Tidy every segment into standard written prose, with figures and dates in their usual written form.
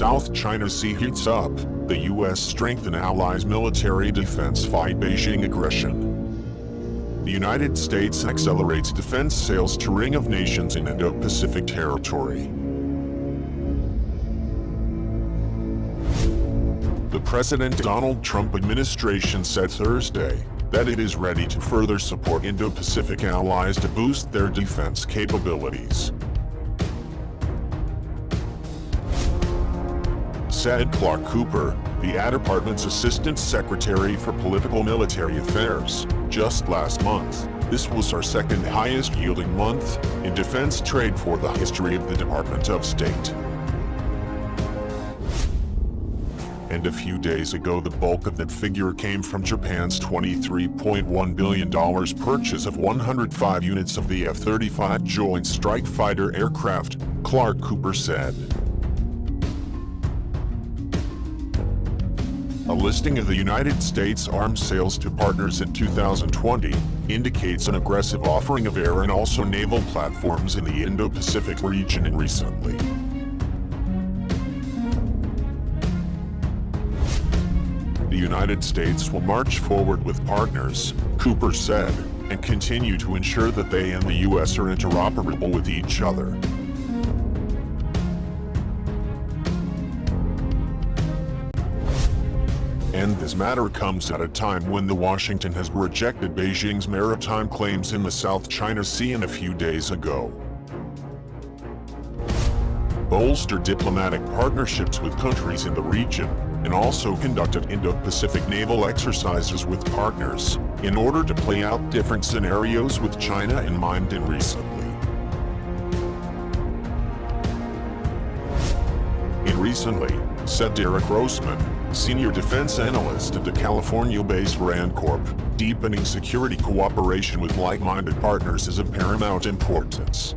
South China Sea heats up, the U.S. strengthens allies' military defense fight Beijing aggression. The United States accelerates defense sales to Ring of Nations in Indo-Pacific territory. The President Donald Trump administration said Thursday that it is ready to further support Indo-Pacific allies to boost their defense capabilities. Said Clark Cooper, the Department's Assistant Secretary for Political Military Affairs, just last month. This was our second highest yielding month in defense trade for the history of the Department of State. And a few days ago the bulk of that figure came from Japan's $23.1 billion purchase of 105 units of the F-35 Joint Strike Fighter aircraft, Clark Cooper said. A listing of the United States arms sales to partners in 2020 indicates an aggressive offering of air and also naval platforms in the Indo-Pacific region and recently. The United States will march forward with partners, Cooper said, and continue to ensure that they and the U.S. are interoperable with each other. And this matter comes at a time when Washington has rejected Beijing's maritime claims in the South China Sea a few days ago. Bolster diplomatic partnerships with countries in the region, and also conducted Indo-Pacific naval exercises with partners, in order to play out different scenarios with China in mind and recently. Said Derek Grossman, senior defense analyst at the California-based Rand Corp, deepening security cooperation with like-minded partners is of paramount importance.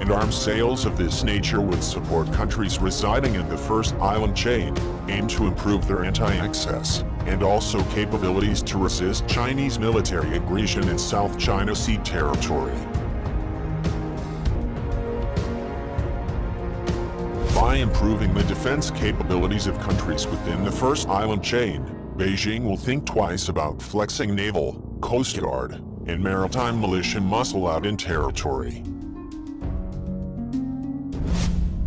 And arms sales of this nature would support countries residing in the first island chain, aim to improve their anti-access, and also capabilities to resist Chinese military aggression in South China Sea territory. By improving the defense capabilities of countries within the first island chain, Beijing will think twice about flexing naval, coast guard, and maritime militia muscle out in territory.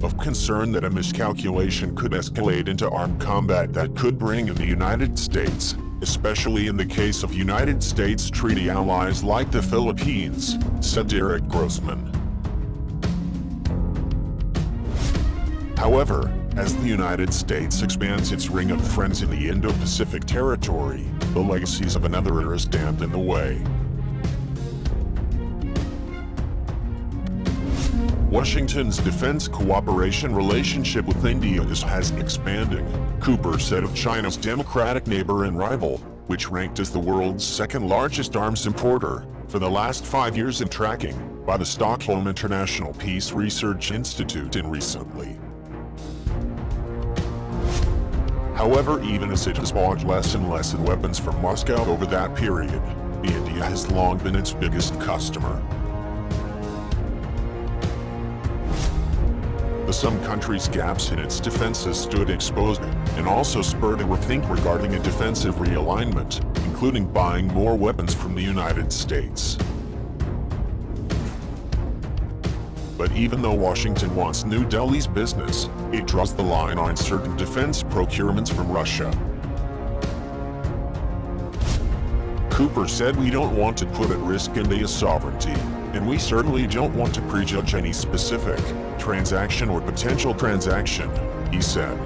Of concern that a miscalculation could escalate into armed combat that could bring in the United States, especially in the case of United States treaty allies like the Philippines, said Derek Grossman. However, as the United States expands its ring of friends in the Indo-Pacific territory, the legacies of another era stand in the way. Washington's defense cooperation relationship with India has expanding, Cooper said of China's democratic neighbor and rival, which ranked as the world's second-largest arms importer for the last 5 years in tracking by the Stockholm International Peace Research Institute and recently. However, even as it has bought less and less in weapons from Moscow over that period, India has long been its biggest customer. Some countries' gaps in its defenses stood exposed, and also spurred a rethink regarding a defensive realignment, including buying more weapons from the United States. But even though Washington wants New Delhi's business, it draws the line on certain defense procurements from Russia. Cooper said, "We don't want to put at risk India's sovereignty, and we certainly don't want to prejudge any specific transaction or potential transaction," he said.